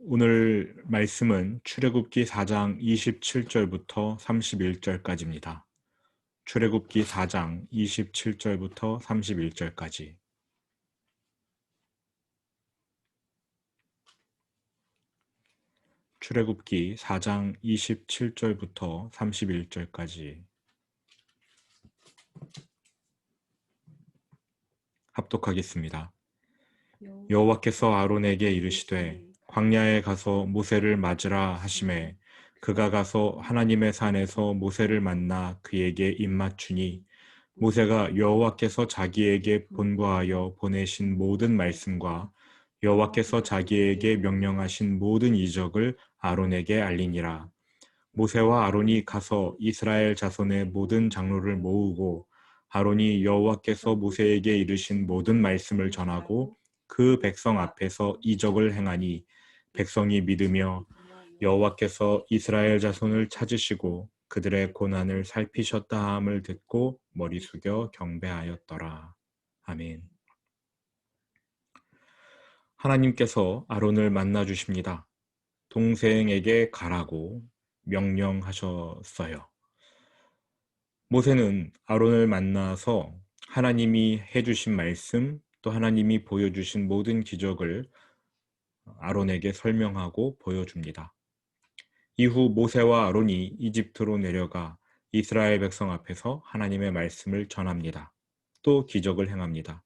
오늘 말씀은 출애굽기 4장 27절부터 31절까지입니다. 출애굽기 4장 27절부터 31절까지. 출애굽기 4장 27절부터 31절까지 합독하겠습니다. 여호와께서 아론에게 이르시되 광야에 가서 모세를 맞으라 하시매 그가 가서 하나님의 산에서 모세를 만나 그에게 입맞추니 모세가 여호와께서 자기에게 본거하여 보내신 모든 말씀과 여호와께서 자기에게 명령하신 모든 이적을 아론에게 알리니라. 모세와 아론이 가서 이스라엘 자손의 모든 장로를 모으고 아론이 여호와께서 모세에게 이르신 모든 말씀을 전하고 그 백성 앞에서 이적을 행하니 백성이 믿으며 여호와께서 이스라엘 자손을 찾으시고 그들의 고난을 살피셨다 함을 듣고 머리 숙여 경배하였더라. 아멘. 하나님께서 아론을 만나 주십니다. 동생에게 가라고 명령하셨어요. 모세는 아론을 만나서 하나님이 해주신 말씀, 또 하나님이 보여주신 모든 기적을 아론에게 설명하고 보여줍니다. 이후 모세와 아론이 이집트로 내려가 이스라엘 백성 앞에서 하나님의 말씀을 전합니다. 또 기적을 행합니다.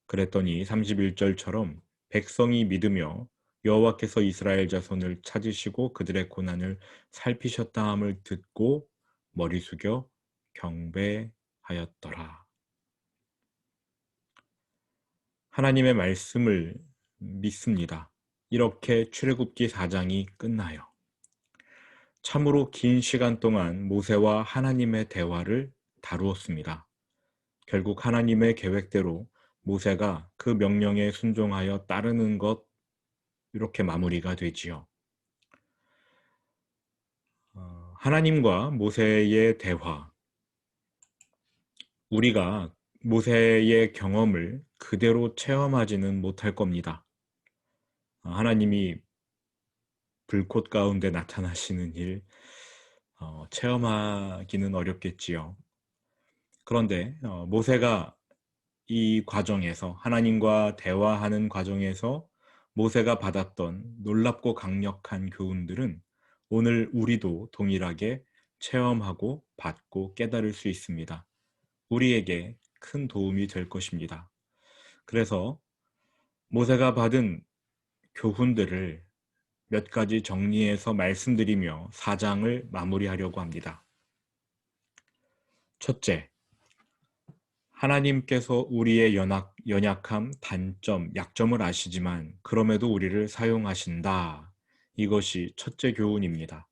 그랬더니 31절처럼 백성이 믿으며 여호와께서 이스라엘 자손을 찾으시고 그들의 고난을 살피셨다 함을 듣고 머리 숙여 경배하였더라. 하나님의 말씀을 믿습니다. 이렇게 출애굽기 4장이 끝나요. 참으로 긴 시간 동안 모세와 하나님의 대화를 다루었습니다. 결국 하나님의 계획대로 모세가 그 명령에 순종하여 따르는 것, 이렇게 마무리가 되지요. 하나님과 모세의 대화, 우리가 모세의 경험을 그대로 체험하지는 못할 겁니다. 하나님이 불꽃 가운데 나타나시는 일 체험하기는 어렵겠지요. 그런데 모세가 이 과정에서, 하나님과 대화하는 과정에서 모세가 받았던 놀랍고 강력한 교훈들은 오늘 우리도 동일하게 체험하고 받고 깨달을 수 있습니다. 우리에게 큰 도움이 될 것입니다. 그래서 모세가 받은 교훈들을 몇 가지 정리해서 말씀드리며 4장을 마무리하려고 합니다. 첫째, 하나님께서 우리의 연약함, 단점, 약점을 아시지만 그럼에도 우리를 사용하신다. 이것이 첫째 교훈입니다.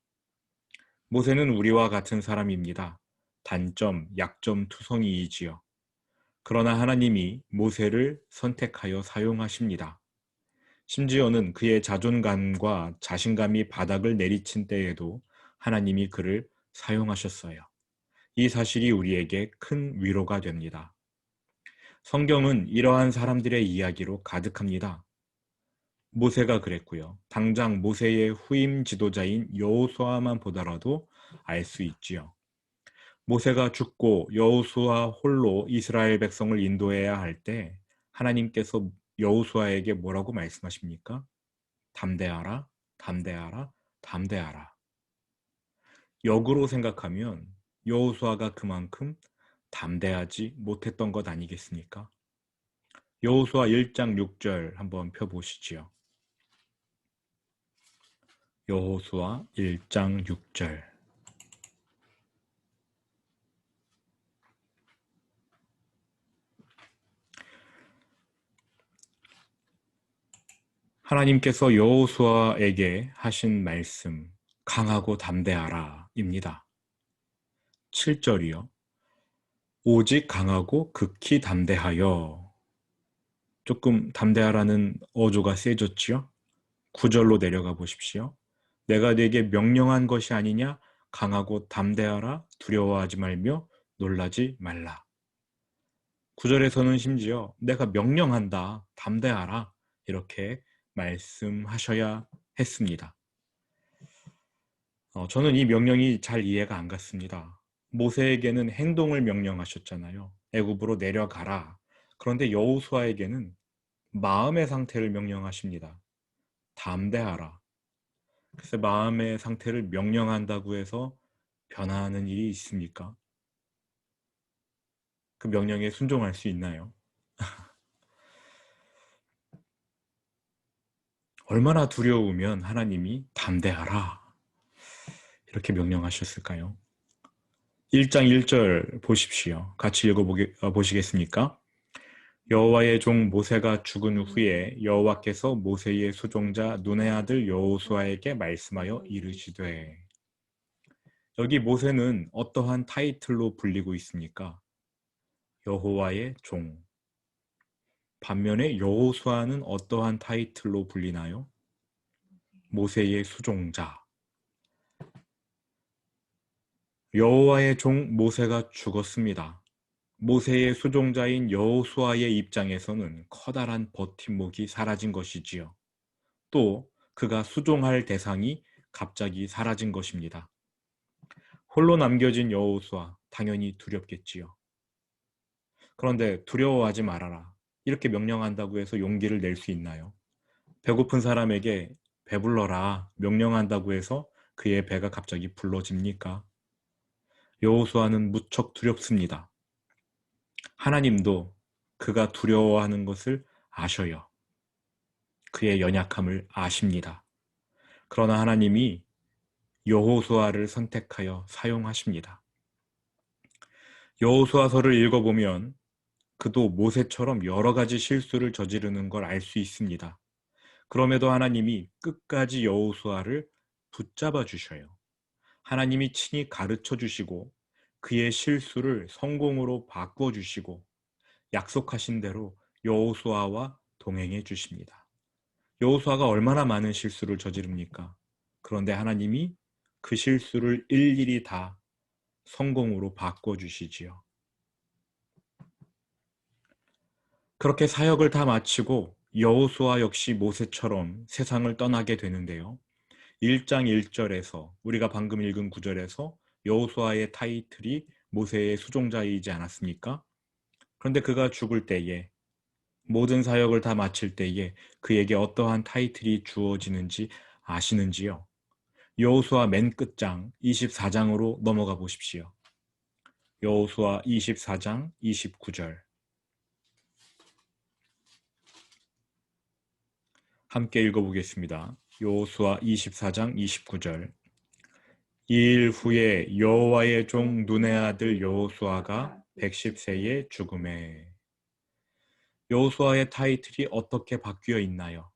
모세는 우리와 같은 사람입니다. 단점, 약점 투성이이지요. 그러나 하나님이 모세를 선택하여 사용하십니다. 심지어는 그의 자존감과 자신감이 바닥을 내리친 때에도 하나님이 그를 사용하셨어요. 이 사실이 우리에게 큰 위로가 됩니다. 성경은 이러한 사람들의 이야기로 가득합니다. 모세가 그랬고요. 당장 모세의 후임 지도자인 여호수아만 보더라도 알 수 있지요. 모세가 죽고 여호수아 홀로 이스라엘 백성을 인도해야 할 때 하나님께서 여호수아에게 뭐라고 말씀하십니까? 담대하라, 담대하라, 담대하라. 역으로 생각하면 여호수아가 그만큼 담대하지 못했던 것 아니겠습니까? 여호수아 1장 6절 한번 펴보시지요. 여호수아 1장 6절. 하나님께서 여호수아에게 하신 말씀, 강하고 담대하라 입니다. 7절이요. 오직 강하고 극히 담대하여. 조금 담대하라는 어조가 세졌지요? 9절로 내려가 보십시오. 내가 네게 명령한 것이 아니냐? 강하고 담대하라, 두려워하지 말며 놀라지 말라. 9절에서는 심지어 내가 명령한다, 담대하라 이렇게 말씀하셔야 했습니다. 저는 이 명령이 잘 이해가 안 갔습니다. 모세에게는 행동을 명령하셨잖아요. 애굽으로 내려가라. 그런데 여호수아에게는 마음의 상태를 명령하십니다. 담대하라. 글쎄, 마음의 상태를 명령한다고 해서 변화하는 일이 있습니까? 그 명령에 순종할 수 있나요? 얼마나 두려우면 하나님이 담대하라 이렇게 명령하셨을까요? 1장 1절 보십시오. 같이 보시겠습니까? 여호와의 종 모세가 죽은 후에 여호와께서 모세의 수종자 눈의 아들 여호수아에게 말씀하여 이르시되. 여기 모세는 어떠한 타이틀로 불리고 있습니까? 여호와의 종. 반면에 여호수아는 어떠한 타이틀로 불리나요? 모세의 수종자. 여호와의 종 모세가 죽었습니다. 모세의 수종자인 여호수아의 입장에서는 커다란 버팀목이 사라진 것이지요. 또 그가 수종할 대상이 갑자기 사라진 것입니다. 홀로 남겨진 여호수아, 당연히 두렵겠지요. 그런데 두려워하지 말아라. 이렇게 명령한다고 해서 용기를 낼 수 있나요? 배고픈 사람에게 배불러라 명령한다고 해서 그의 배가 갑자기 불러집니까? 여호수아는 무척 두렵습니다. 하나님도 그가 두려워하는 것을 아셔요. 그의 연약함을 아십니다. 그러나 하나님이 여호수아를 선택하여 사용하십니다. 여호수아서를 읽어보면 그도 모세처럼 여러 가지 실수를 저지르는 걸 알 수 있습니다. 그럼에도 하나님이 끝까지 여호수아를 붙잡아 주셔요. 하나님이 친히 가르쳐 주시고 그의 실수를 성공으로 바꾸어 주시고 약속하신 대로 여호수아와 동행해 주십니다. 여호수아가 얼마나 많은 실수를 저지릅니까? 그런데 하나님이 그 실수를 일일이 다 성공으로 바꿔 주시지요. 그렇게 사역을 다 마치고 여호수아 역시 모세처럼 세상을 떠나게 되는데요. 1장 1절에서 우리가 방금 읽은 9절에서 여호수아의 타이틀이 모세의 수종자이지 않았습니까? 그런데 그가 죽을 때에 모든 사역을 다 마칠 때에 그에게 어떠한 타이틀이 주어지는지 아시는지요? 여호수아 맨 끝장 24장으로 넘어가 보십시오. 여호수아 24장 29절 함께 읽어보겠습니다. 여호수아 24장 29절 이일 후에 여호와의 종 눈의 아들 여호수아가 110세에 죽음에. 여호수아의 타이틀이 어떻게 바뀌어 있나요?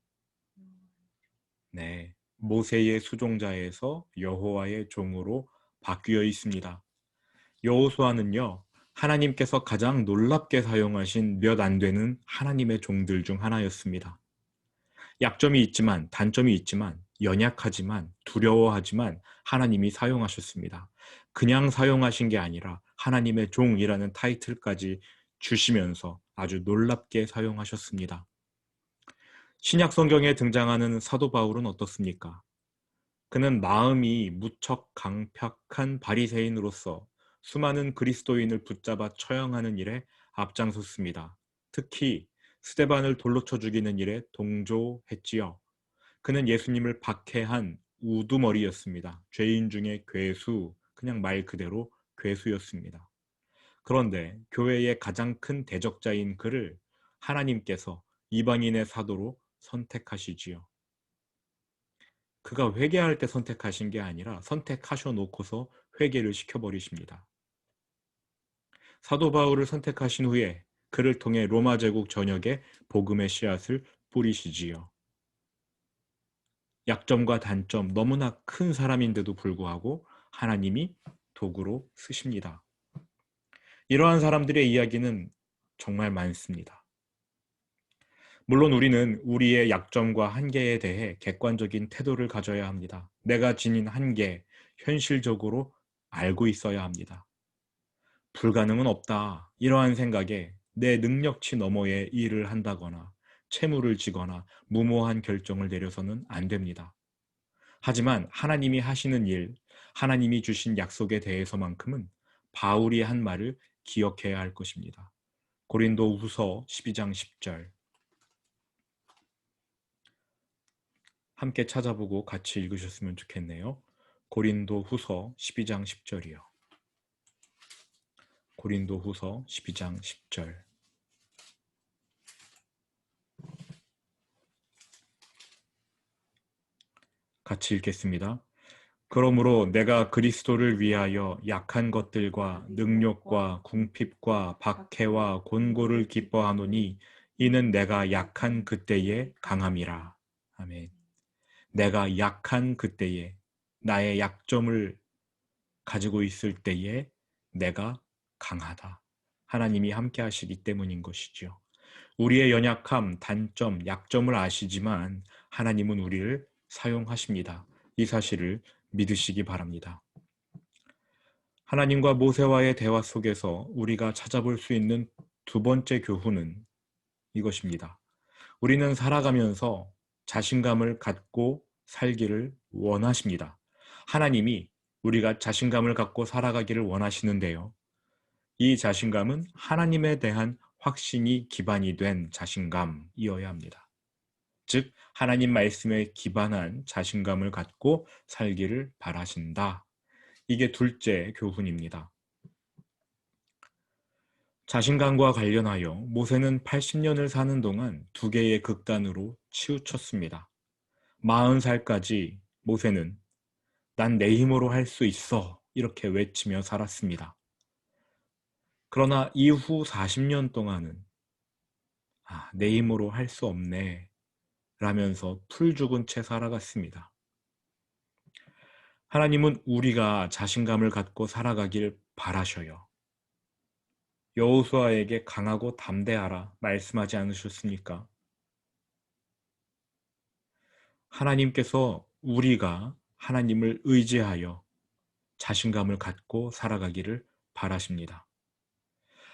네, 모세의 수종자에서 여호와의 종으로 바뀌어 있습니다. 여호수아는요, 하나님께서 가장 놀랍게 사용하신 몇 안 되는 하나님의 종들 중 하나였습니다. 약점이 있지만, 단점이 있지만, 연약하지만, 두려워하지만 하나님이 사용하셨습니다. 그냥 사용하신 게 아니라 하나님의 종이라는 타이틀까지 주시면서 아주 놀랍게 사용하셨습니다. 신약 성경에 등장하는 사도 바울은 어떻습니까? 그는 마음이 무척 강팍한 바리새인으로서 수많은 그리스도인을 붙잡아 처형하는 일에 앞장섰습니다. 특히 스데반을 돌로 쳐 죽이는 일에 동조했지요. 그는 예수님을 박해한 우두머리였습니다. 죄인 중에 괴수, 그냥 말 그대로 괴수였습니다. 그런데 교회의 가장 큰 대적자인 그를 하나님께서 이방인의 사도로 선택하시지요. 그가 회개할 때 선택하신 게 아니라 선택하셔 놓고서 회개를 시켜버리십니다. 사도 바울을 선택하신 후에 그를 통해 로마 제국 전역에 복음의 씨앗을 뿌리시지요. 약점과 단점, 너무나 큰 사람인데도 불구하고 하나님이 도구로 쓰십니다. 이러한 사람들의 이야기는 정말 많습니다. 물론 우리는 우리의 약점과 한계에 대해 객관적인 태도를 가져야 합니다. 내가 지닌 한계, 현실적으로 알고 있어야 합니다. 불가능은 없다. 이러한 생각에 내 능력치 너머의 일을 한다거나 채무를 지거나 무모한 결정을 내려서는 안 됩니다. 하지만 하나님이 하시는 일, 하나님이 주신 약속에 대해서만큼은 바울이 한 말을 기억해야 할 것입니다. 고린도후서 12장 10절. 함께 찾아보고 같이 읽으셨으면 좋겠네요. 고린도후서 12장 10절이요. 고린도후서 12장 10절. 같이 읽겠습니다. 그러므로 내가 그리스도를 위하여 약한 것들과 능욕과 궁핍과 박해와 곤고를 기뻐하노니 이는 내가 약한 그때에 강함이라. 아멘. 내가 약한 그때에, 나의 약점을 가지고 있을 때에 내가 강하다. 하나님이 함께 하시기 때문인 것이죠. 우리의 연약함, 단점, 약점을 아시지만 하나님은 우리를 사용하십니다. 이 사실을 믿으시기 바랍니다. 하나님과 모세와의 대화 속에서 우리가 찾아볼 수 있는 두 번째 교훈은 이것입니다. 우리는 살아가면서 자신감을 갖고 살기를 원하십니다. 하나님이 우리가 자신감을 갖고 살아가기를 원하시는데요. 이 자신감은 하나님에 대한 확신이 기반이 된 자신감이어야 합니다. 즉, 하나님 말씀에 기반한 자신감을 갖고 살기를 바라신다. 이게 둘째 교훈입니다. 자신감과 관련하여 모세는 80년을 사는 동안 두 개의 극단으로 치우쳤습니다. 40살까지 모세는 난 내 힘으로 할 수 있어 이렇게 외치며 살았습니다. 그러나 이후 40년 동안은 내 힘으로 할 수 없네 라면서 풀 죽은 채 살아갔습니다. 하나님은 우리가 자신감을 갖고 살아가길 바라셔요. 여호수아에게 강하고 담대하라 말씀하지 않으셨습니까? 하나님께서 우리가 하나님을 의지하여 자신감을 갖고 살아가기를 바라십니다.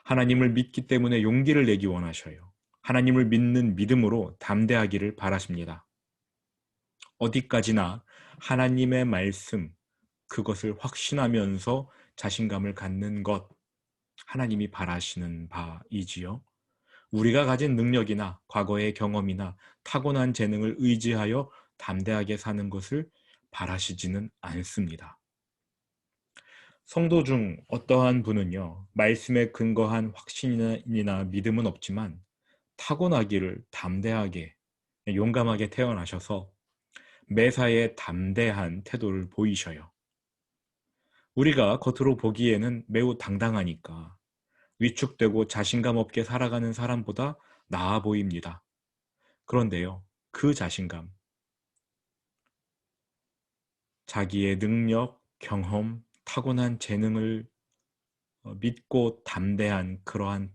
하나님을 믿기 때문에 용기를 내기 원하셔요. 하나님을 믿는 믿음으로 담대하기를 바라십니다. 어디까지나 하나님의 말씀, 그것을 확신하면서 자신감을 갖는 것, 하나님이 바라시는 바이지요. 우리가 가진 능력이나 과거의 경험이나 타고난 재능을 의지하여 담대하게 사는 것을 바라시지는 않습니다. 성도 중 어떠한 분은요, 말씀에 근거한 확신이나 믿음은 없지만 타고나기를 담대하게, 용감하게 태어나셔서 매사에 담대한 태도를 보이셔요. 우리가 겉으로 보기에는 매우 당당하니까 위축되고 자신감 없게 살아가는 사람보다 나아 보입니다. 그런데요, 그 자신감, 자기의 능력, 경험, 타고난 재능을 믿고 담대한 그러한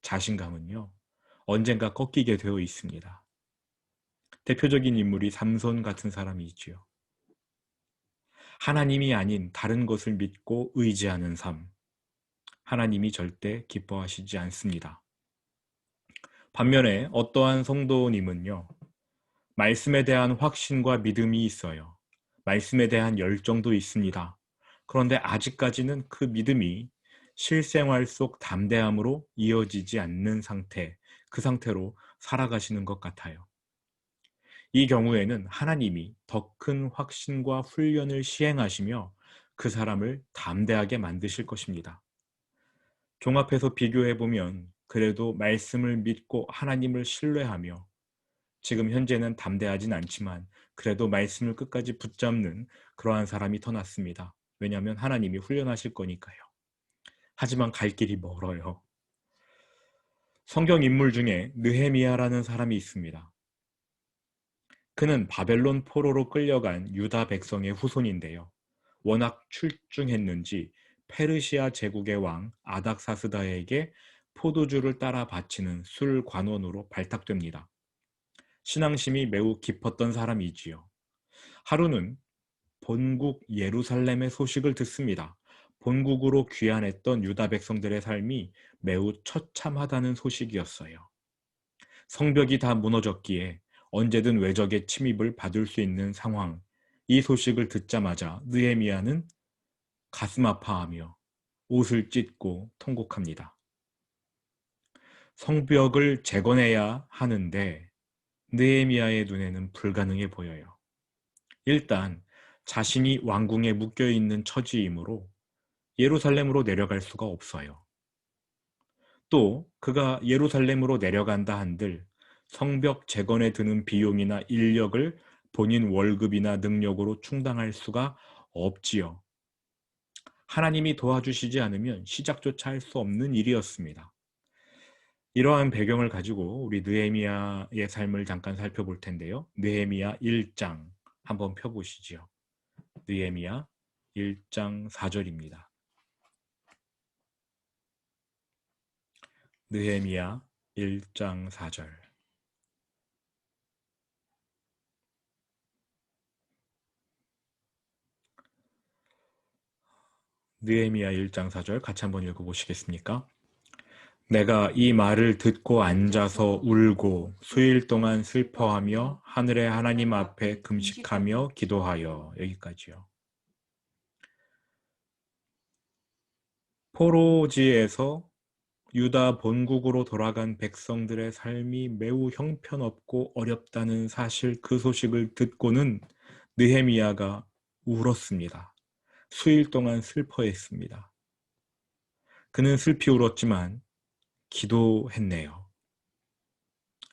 자신감은요, 언젠가 꺾이게 되어 있습니다. 대표적인 인물이 삼손 같은 사람이지요. 하나님이 아닌 다른 것을 믿고 의지하는 삶, 하나님이 절대 기뻐하시지 않습니다. 반면에 어떠한 성도님은요, 말씀에 대한 확신과 믿음이 있어요. 말씀에 대한 열정도 있습니다. 그런데 아직까지는 그 믿음이 실생활 속 담대함으로 이어지지 않는 상태, 그 상태로 살아가시는 것 같아요. 이 경우에는 하나님이 더 큰 확신과 훈련을 시행하시며 그 사람을 담대하게 만드실 것입니다. 종합해서 비교해보면 그래도 말씀을 믿고 하나님을 신뢰하며 지금 현재는 담대하진 않지만 그래도 말씀을 끝까지 붙잡는 그러한 사람이 더 낫습니다. 왜냐하면 하나님이 훈련하실 거니까요. 하지만 갈 길이 멀어요. 성경 인물 중에 느헤미야라는 사람이 있습니다. 그는 바벨론 포로로 끌려간 유다 백성의 후손인데요. 워낙 출중했는지 페르시아 제국의 왕 아닥사스다에게 포도주를 따라 바치는 술 관원으로 발탁됩니다. 신앙심이 매우 깊었던 사람이지요. 하루는 본국 예루살렘의 소식을 듣습니다. 본국으로 귀환했던 유다 백성들의 삶이 매우 처참하다는 소식이었어요. 성벽이 다 무너졌기에 언제든 외적의 침입을 받을 수 있는 상황, 이 소식을 듣자마자 느헤미야는 가슴 아파하며 옷을 찢고 통곡합니다. 성벽을 재건해야 하는데 느헤미야의 눈에는 불가능해 보여요. 일단 자신이 왕궁에 묶여있는 처지이므로 예루살렘으로 내려갈 수가 없어요. 또 그가 예루살렘으로 내려간다 한들 성벽 재건에 드는 비용이나 인력을 본인 월급이나 능력으로 충당할 수가 없지요. 하나님이 도와주시지 않으면 시작조차 할 수 없는 일이었습니다. 이러한 배경을 가지고 우리 느헤미야의 삶을 잠깐 살펴볼 텐데요. 느헤미야 1장 한번 펴보시지요. 느헤미야 1장 4절입니다. 느헤미야 1장 4절. 느헤미야 1장 4절 같이 한번 읽어보시겠습니까? 내가 이 말을 듣고 앉아서 울고 수일 동안 슬퍼하며 하늘의 하나님 앞에 금식하며 기도하여. 여기까지요. 포로지에서 유다 본국으로 돌아간 백성들의 삶이 매우 형편없고 어렵다는 사실, 그 소식을 듣고는 느헤미야가 울었습니다. 수일 동안 슬퍼했습니다. 그는 슬피 울었지만 기도했네요.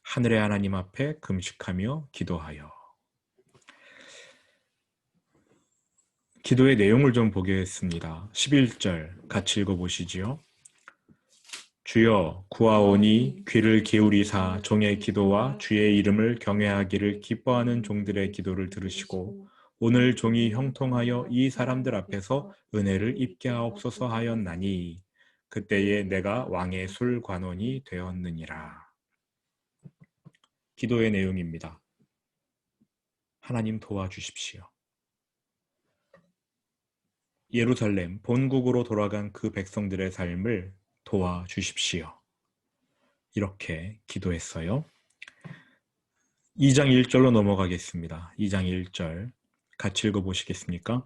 하늘의 하나님 앞에 금식하며 기도하여. 기도의 내용을 좀 보겠습니다. 11절 같이 읽어보시지요. 주여 구하오니 귀를 기울이사 종의 기도와 주의 이름을 경외하기를 기뻐하는 종들의 기도를 들으시고 오늘 종이 형통하여 이 사람들 앞에서 은혜를 입게 하옵소서 하였나니 그때에 내가 왕의 술관원이 되었느니라. 기도의 내용입니다. 하나님 도와주십시오. 예루살렘 본국으로 돌아간 그 백성들의 삶을 도와주십시오. 이렇게 기도했어요. 2장 1절로 넘어가겠습니다. 2장 1절 같이 읽어보시겠습니까?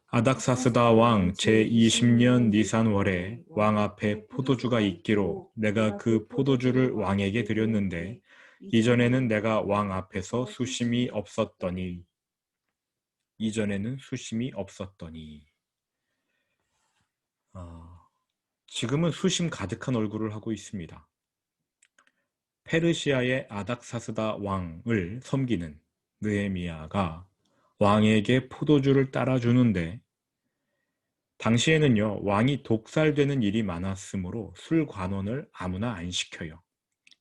아닥사스다 왕 제20년 니산월에 왕 앞에 포도주가 있기로 내가 그 포도주를 왕에게 드렸는데 이전에는 내가 왕 앞에서 수심이 없었더니 지금은 수심 가득한 얼굴을 하고 있습니다. 페르시아의 아닥사스다 왕을 섬기는 느헤미야가 왕에게 포도주를 따라주는데 당시에는요, 왕이 독살되는 일이 많았으므로 술관원을 아무나 안 시켜요.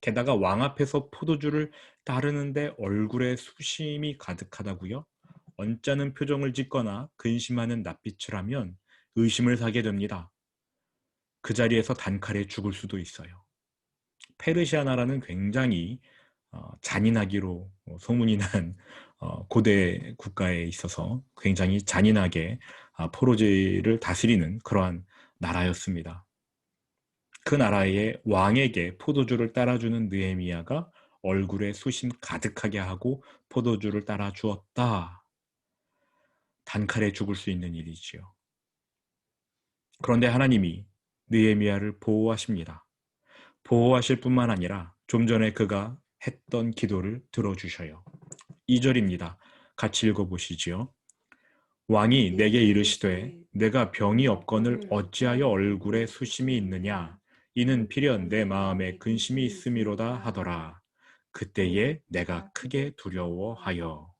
게다가 왕 앞에서 포도주를 따르는데 얼굴에 수심이 가득하다고요? 언짢은 표정을 짓거나 근심하는 낯빛을 하면 의심을 사게 됩니다. 그 자리에서 단칼에 죽을 수도 있어요. 페르시아 나라는 굉장히 잔인하기로 소문이 난 고대 국가에 있어서 굉장히 잔인하게 포로지를 다스리는 그러한 나라였습니다. 그 나라의 왕에게 포도주를 따라주는 느헤미야가 얼굴에 수심 가득하게 하고 포도주를 따라 주었다. 단칼에 죽을 수 있는 일이지요. 그런데 하나님이 느헤미야를 보호하십니다. 보호하실 뿐만 아니라 좀 전에 그가 했던 기도를 들어주셔요. 2절입니다. 같이 읽어보시지요. 왕이 내게 이르시되 내가 병이 없거늘 어찌하여 얼굴에 수심이 있느냐 이는 필연 내 마음에 근심이 있음이로다 하더라. 그때에 내가 크게 두려워하여.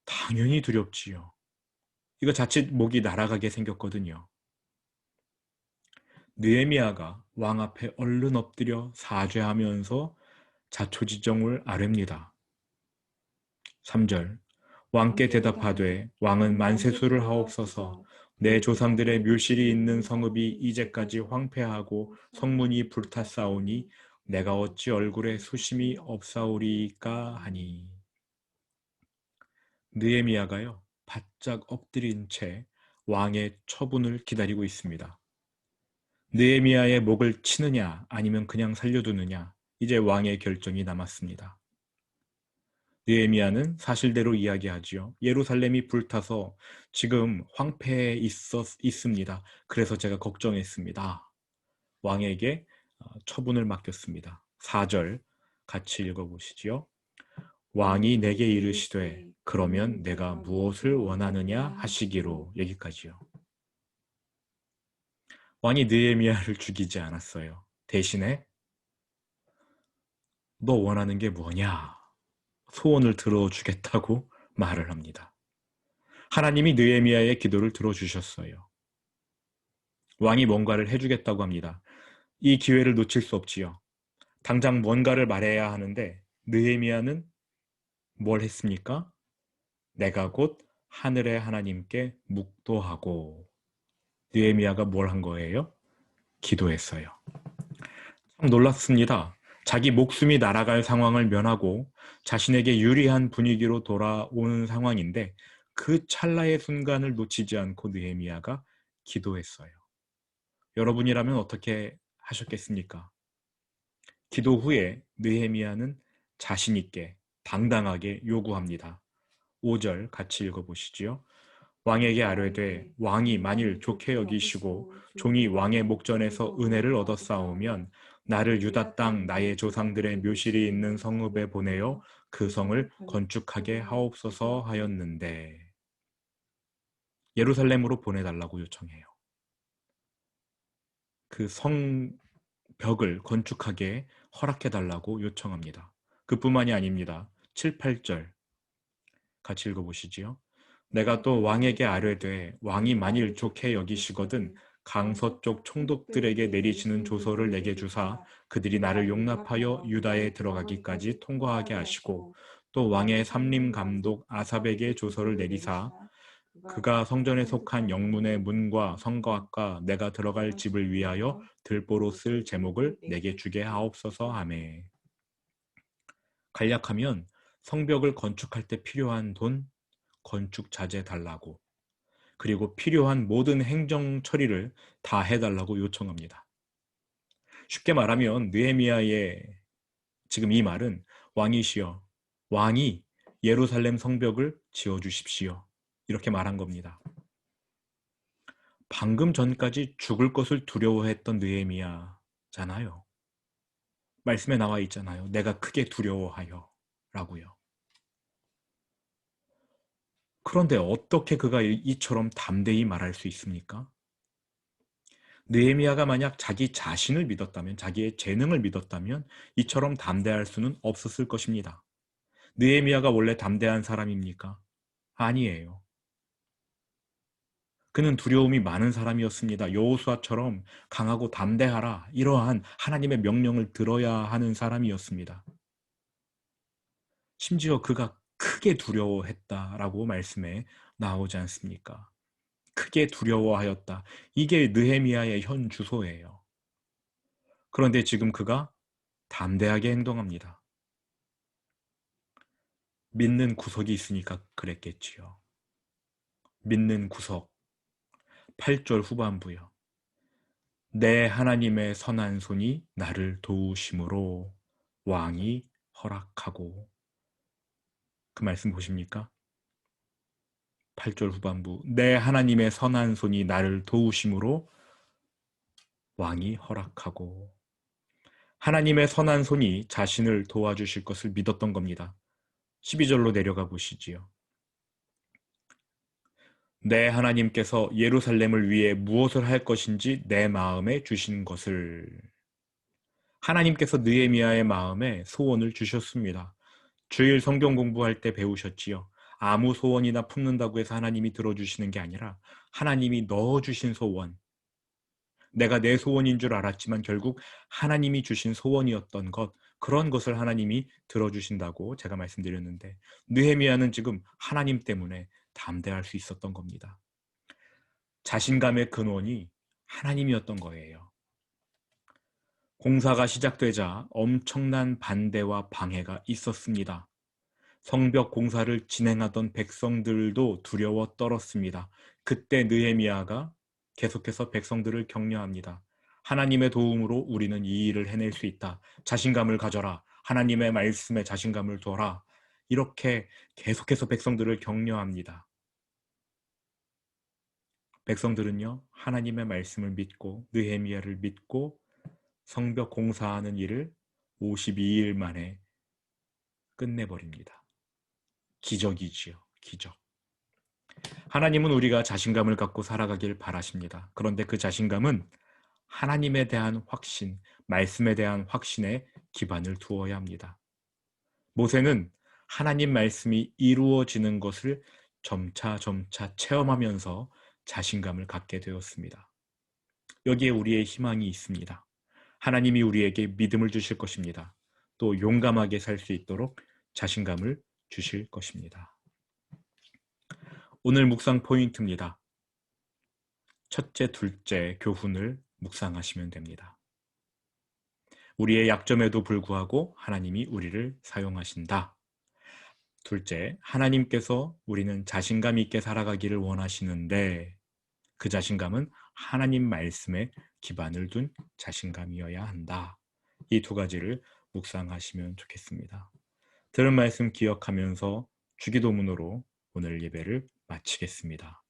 당연히 두렵지요. 이거 자칫 목이 날아가게 생겼거든요. 느헤미야가 왕 앞에 얼른 엎드려 사죄하면서 자초지종을 아뢰입니다. 3절 왕께 대답하되 왕은 만세수를 하옵소서. 내 조상들의 묘실이 있는 성읍이 이제까지 황폐하고 성문이 불탔사오니 내가 어찌 얼굴에 수심이 없사오리까 하니. 느헤미야가요 바짝 엎드린 채 왕의 처분을 기다리고 있습니다. 느헤미야의 목을 치느냐 아니면 그냥 살려두느냐, 이제 왕의 결정이 남았습니다. 느헤미야는 사실대로 이야기하지요. 예루살렘이 불타서 지금 황폐해 있습니다. 그래서 제가 걱정했습니다. 왕에게 처분을 맡겼습니다. 4절 같이 읽어보시지요. 왕이 내게 이르시되 그러면 내가 무엇을 원하느냐 하시기로. 여기까지요. 왕이 느헤미야를 죽이지 않았어요. 대신에 너 원하는 게 뭐냐? 소원을 들어주겠다고 말을 합니다. 하나님이 느헤미야의 기도를 들어주셨어요. 왕이 뭔가를 해주겠다고 합니다. 이 기회를 놓칠 수 없지요. 당장 뭔가를 말해야 하는데 느헤미야는 뭘 했습니까? 내가 곧 하늘의 하나님께 묵도하고. 느헤미야가 뭘 한 거예요? 기도했어요. 참 놀랍습니다. 자기 목숨이 날아갈 상황을 면하고 자신에게 유리한 분위기로 돌아오는 상황인데 그 찰나의 순간을 놓치지 않고 느헤미야가 기도했어요. 여러분이라면 어떻게 하셨겠습니까? 기도 후에 느헤미야는 자신 있게 당당하게 요구합니다. 5절 같이 읽어보시지요. 왕에게 아뢰되 왕이 만일 좋게 여기시고 종이 왕의 목전에서 은혜를 얻어 싸우면 나를 유다 땅 나의 조상들의 묘실이 있는 성읍에 보내어 그 성을 건축하게 하옵소서 하였는데. 예루살렘으로 보내달라고 요청해요. 그 성벽을 건축하게 허락해달라고 요청합니다. 그뿐만이 아닙니다. 7, 8절 같이 읽어보시지요. 내가 또 왕에게 아뢰되 왕이 만일 좋게 여기시거든 강서쪽 총독들에게 내리시는 조서를 내게 주사 그들이 나를 용납하여 유다에 들어가기까지 통과하게 하시고 또 왕의 삼림 감독 아삽에게 조서를 내리사 그가 성전에 속한 영문의 문과 성곽과 내가 들어갈 집을 위하여 들보로 쓸 제목을 내게 주게 하옵소서 하매. 간략하면 성벽을 건축할 때 필요한 돈, 건축 자재 달라고, 그리고 필요한 모든 행정 처리를 다 해달라고 요청합니다. 쉽게 말하면 느헤미야의 지금 이 말은 왕이시여, 왕이 예루살렘 성벽을 지어주십시오. 이렇게 말한 겁니다. 방금 전까지 죽을 것을 두려워했던 느헤미야잖아요. 말씀에 나와 있잖아요. 내가 크게 두려워하여 라고요. 그런데 어떻게 그가 이처럼 담대히 말할 수 있습니까? 느헤미야가 만약 자기 자신을 믿었다면, 자기의 재능을 믿었다면 이처럼 담대할 수는 없었을 것입니다. 느헤미야가 원래 담대한 사람입니까? 아니에요. 그는 두려움이 많은 사람이었습니다. 여호수아처럼 강하고 담대하라, 이러한 하나님의 명령을 들어야 하는 사람이었습니다. 심지어 그가 크게 두려워했다라고 말씀에 나오지 않습니까? 크게 두려워하였다. 이게 느헤미야의 현 주소예요. 그런데 지금 그가 담대하게 행동합니다. 믿는 구석이 있으니까 그랬겠지요. 믿는 구석. 8절 후반부요. 내 하나님의 선한 손이 나를 도우심으로 왕이 허락하고. 그 말씀 보십니까? 8절 후반부. 내 하나님의 선한 손이 나를 도우심으로 왕이 허락하고. 하나님의 선한 손이 자신을 도와주실 것을 믿었던 겁니다. 12절로 내려가 보시지요. 내 하나님께서 예루살렘을 위해 무엇을 할 것인지 내 마음에 주신 것을. 하나님께서 느헤미야의 마음에 소원을 주셨습니다. 주일 성경 공부할 때 배우셨지요. 아무 소원이나 품는다고 해서 하나님이 들어주시는 게 아니라 하나님이 넣어주신 소원. 내가 내 소원인 줄 알았지만 결국 하나님이 주신 소원이었던 것, 그런 것을 하나님이 들어주신다고 제가 말씀드렸는데 느헤미야는 지금 하나님 때문에 담대할 수 있었던 겁니다. 자신감의 근원이 하나님이었던 거예요. 공사가 시작되자 엄청난 반대와 방해가 있었습니다. 성벽 공사를 진행하던 백성들도 두려워 떨었습니다. 그때 느헤미야가 계속해서 백성들을 격려합니다. 하나님의 도움으로 우리는 이 일을 해낼 수 있다. 자신감을 가져라. 하나님의 말씀에 자신감을 둬라. 이렇게 계속해서 백성들을 격려합니다. 백성들은요, 하나님의 말씀을 믿고 느헤미야를 믿고 성벽 공사하는 일을 52일 만에 끝내버립니다. 기적이지요, 기적. 하나님은 우리가 자신감을 갖고 살아가길 바라십니다. 그런데 그 자신감은 하나님에 대한 확신, 말씀에 대한 확신에 기반을 두어야 합니다. 모세는 하나님 말씀이 이루어지는 것을 점차 체험하면서 자신감을 갖게 되었습니다. 여기에 우리의 희망이 있습니다. 하나님이 우리에게 믿음을 주실 것입니다. 또 용감하게 살 수 있도록 자신감을 주실 것입니다. 오늘 묵상 포인트입니다. 첫째, 둘째 교훈을 묵상하시면 됩니다. 우리의 약점에도 불구하고 하나님이 우리를 사용하신다. 둘째, 하나님께서 우리는 자신감 있게 살아가기를 원하시는데 그 자신감은 하나님 말씀에 기반을 둔 자신감이어야 한다. 이 두 가지를 묵상하시면 좋겠습니다. 들은 말씀 기억하면서 주기도문으로 오늘 예배를 마치겠습니다.